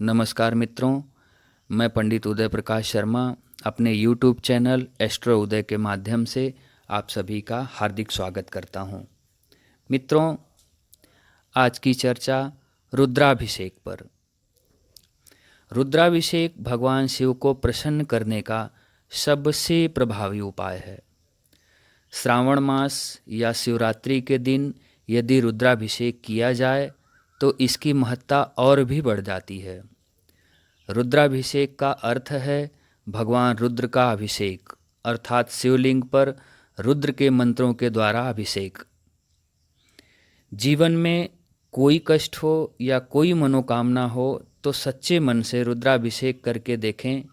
नमस्कार मित्रों, मैं पंडित उदय प्रकाश शर्मा अपने YouTube चैनल एस्ट्रो उदय के माध्यम से आप सभी का हार्दिक स्वागत करता हूं। मित्रों, आज की चर्चा रुद्राभिषेक पर। रुद्राभिषेक भगवान शिव को प्रसन्न करने का सबसे प्रभावी उपाय है। श्रावण मास या शिवरात्रि के दिन यदि रुद्राभिषेक किया जाए तो इसकी महत्ता और भी बढ़ जाती है। रुद्राभिषेक का अर्थ है भगवान रुद्र का अभिषेक, अर्थात शिवलिंग पर रुद्र के मंत्रों के द्वारा अभिषेक। जीवन में कोई कष्ट हो या कोई मनोकामना हो तो सच्चे मन से रुद्राभिषेक करके देखें,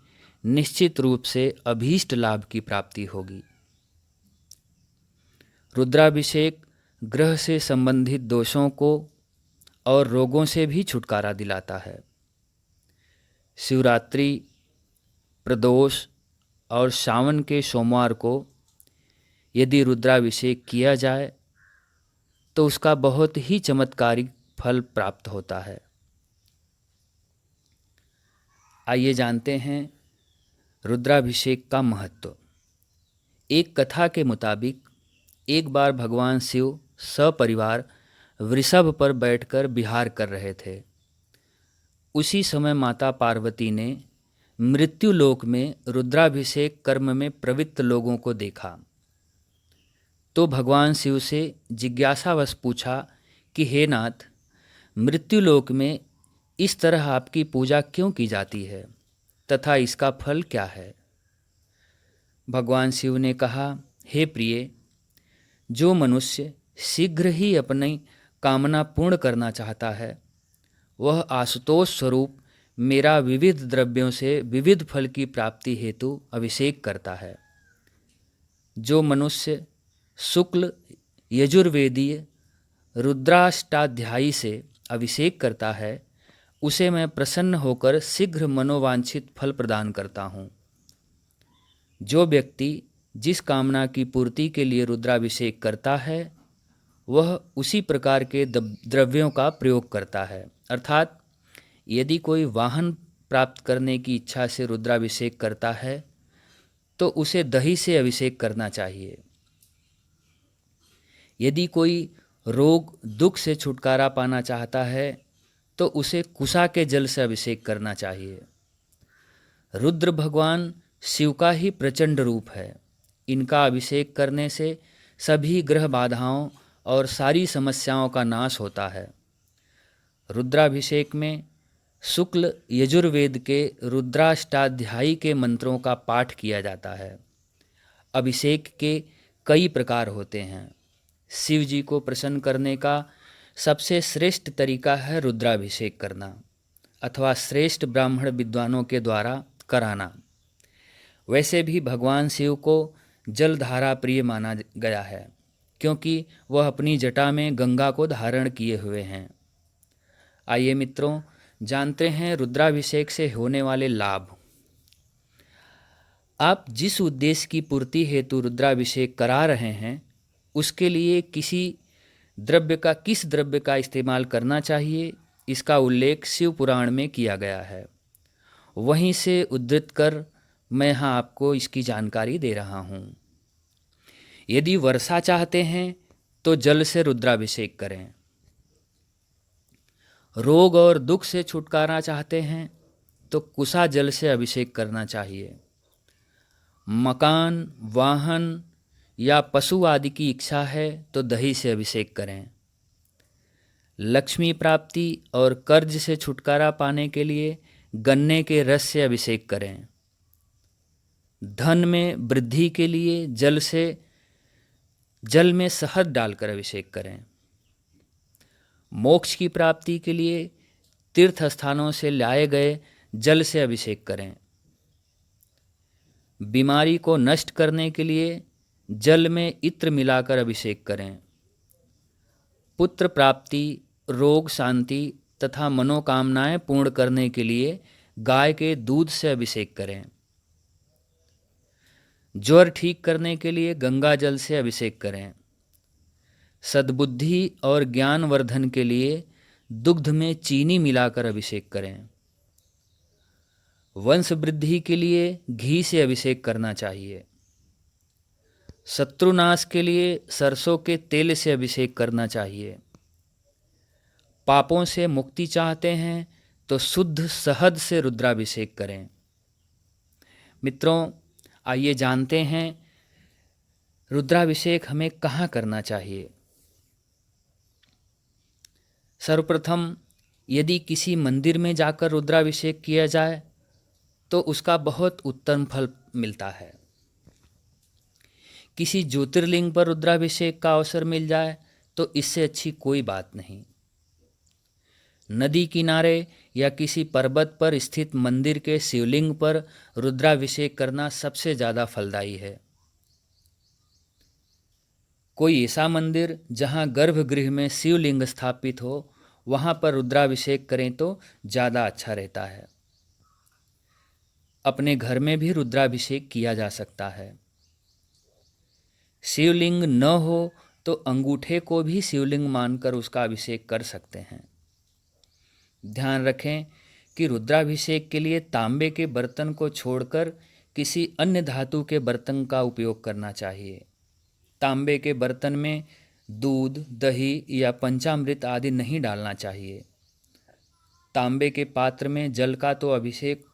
निश्चित रूप से अभीष्ट लाभ की प्राप्ति होगी। रुद्राभिषेक ग्रह से संबंधित दोषों को और रोगों से भी छुटकारा दिलाता है। शिवरात्रि, प्रदोष और सावन के सोमवार को यदि रुद्राभिषेक किया जाए तो उसका बहुत ही चमत्कारिक फल प्राप्त होता है। आइए जानते हैं रुद्राभिषेक का महत्व। एक कथा के मुताबिक एक बार भगवान शिव सपरिवार वृषभ पर बैठकर विहार कर रहे थे। उसी समय माता पार्वती ने मृत्युलोक में रुद्राभिषेक कर्म में प्रवृत्त लोगों को देखा तो भगवान शिव से जिज्ञासावश पूछा कि हे नाथ, मृत्युलोक में इस तरह आपकी पूजा क्यों की जाती है तथा इसका फल क्या है। भगवान शिव ने कहा, हे प्रिय, जो मनुष्य शीघ्र ही अपनी कामना पूर्ण करना चाहता है वह आशुतोष स्वरूप मेरा विविध द्रव्यों से विविध फल की प्राप्ति हेतु अभिषेक करता है। जो मनुष्य शुक्ल यजुर्वेदीय रुद्राष्टाध्यायी से अभिषेक करता है उसे मैं प्रसन्न होकर शीघ्र मनोवांछित फल प्रदान करता हूँ। जो व्यक्ति जिस कामना की पूर्ति के लिए रुद्राभिषेक करता है वह उसी प्रकार के द्रव्यों का प्रयोग करता है। अर्थात यदि कोई वाहन प्राप्त करने की इच्छा से रुद्राभिषेक करता है तो उसे दही से अभिषेक करना चाहिए। यदि कोई रोग दुख से छुटकारा पाना चाहता है तो उसे कुशा के जल से अभिषेक करना चाहिए। रुद्र भगवान शिव का ही प्रचंड रूप है। इनका अभिषेक करने से सभी ग्रह बाधाओं और सारी समस्याओं का नाश होता है। रुद्राभिषेक में शुक्ल यजुर्वेद के रुद्राष्टाध्यायी के मंत्रों का पाठ किया जाता है। अभिषेक के कई प्रकार होते हैं। शिव जी को प्रसन्न करने का सबसे श्रेष्ठ तरीका है रुद्राभिषेक करना अथवा श्रेष्ठ ब्राह्मण विद्वानों के द्वारा कराना। वैसे भी भगवान शिव को जलधारा प्रिय माना गया है क्योंकि वह अपनी जटा में गंगा को धारण किए हुए हैं। आइए मित्रों, जानते हैं रुद्राभिषेक से होने वाले लाभ। आप जिस उद्देश्य की पूर्ति हेतु रुद्राभिषेक करा रहे हैं उसके लिए किस द्रव्य का इस्तेमाल करना चाहिए, इसका उल्लेख शिव पुराण में किया गया है। वहीं से उद्धृत कर मैं यहाँ आपको इसकी जानकारी दे रहा हूँ। यदि वर्षा चाहते हैं तो जल से रुद्राभिषेक करें। रोग और दुख से छुटकारा चाहते हैं तो कुशा जल से अभिषेक करना चाहिए। मकान, वाहन या पशु आदि की इच्छा है तो दही से अभिषेक करें। लक्ष्मी प्राप्ति और कर्ज से छुटकारा पाने के लिए गन्ने के रस से अभिषेक करें। धन में वृद्धि के लिए जल में शहद डालकर अभिषेक करें। मोक्ष की प्राप्ति के लिए तीर्थ स्थानों से लाए गए जल से अभिषेक करें। बीमारी को नष्ट करने के लिए जल में इत्र मिलाकर अभिषेक करें। पुत्र प्राप्ति, रोग शांति तथा मनोकामनाएं पूर्ण करने के लिए गाय के दूध से अभिषेक करें। ज्वर ठीक करने के लिए गंगा जल से अभिषेक करें। सद्बुद्धि और ज्ञान वर्धन के लिए दुग्ध में चीनी मिलाकर अभिषेक करें। वंश वृद्धि के लिए घी से अभिषेक करना चाहिए। शत्रुनाश के लिए सरसों के तेल से अभिषेक करना चाहिए। पापों से मुक्ति चाहते हैं तो शुद्ध शहद से रुद्राभिषेक करें। मित्रों, आइए जानते हैं रुद्राभिषेक हमें कहाँ करना चाहिए। सर्वप्रथम यदि किसी मंदिर में जाकर रुद्राभिषेक किया जाए तो उसका बहुत उत्तम फल मिलता है। किसी ज्योतिर्लिंग पर रुद्राभिषेक का अवसर मिल जाए तो इससे अच्छी कोई बात नहीं। नदी किनारे या किसी पर्वत पर स्थित मंदिर के शिवलिंग पर रुद्राभिषेक करना सबसे ज़्यादा फलदायी है। कोई ऐसा मंदिर जहां गर्भगृह में शिवलिंग स्थापित हो, वहां पर रुद्राभिषेक करें तो ज़्यादा अच्छा रहता है। अपने घर में भी रुद्राभिषेक किया जा सकता है। शिवलिंग न हो तो अंगूठे को भी शिवलिंग मानकर उसका अभिषेक कर सकते हैं। ध्यान रखें कि रुद्राभिषेक के लिए तांबे के बर्तन को छोड़कर किसी अन्य धातु के बर्तन का उपयोग करना चाहिए। तांबे के बर्तन में दूध, दही या पंचामृत आदि नहीं डालना चाहिए। तांबे के पात्र में जल का तो अभिषेक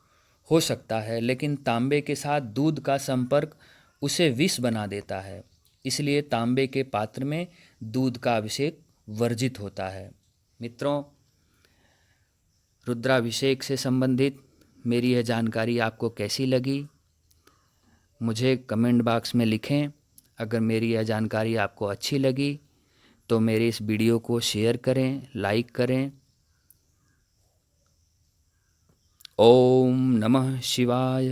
हो सकता है, लेकिन तांबे के साथ दूध का संपर्क उसे विष बना देता है, इसलिए तांबे के पात्र में दूध का अभिषेक वर्जित होता है। मित्रों, रुद्राभिषेक से संबंधित मेरी यह जानकारी आपको कैसी लगी, मुझे कमेंट बॉक्स में लिखें। अगर मेरी यह जानकारी आपको अच्छी लगी तो मेरे इस वीडियो को शेयर करें, लाइक करें। ओम नमः शिवाय।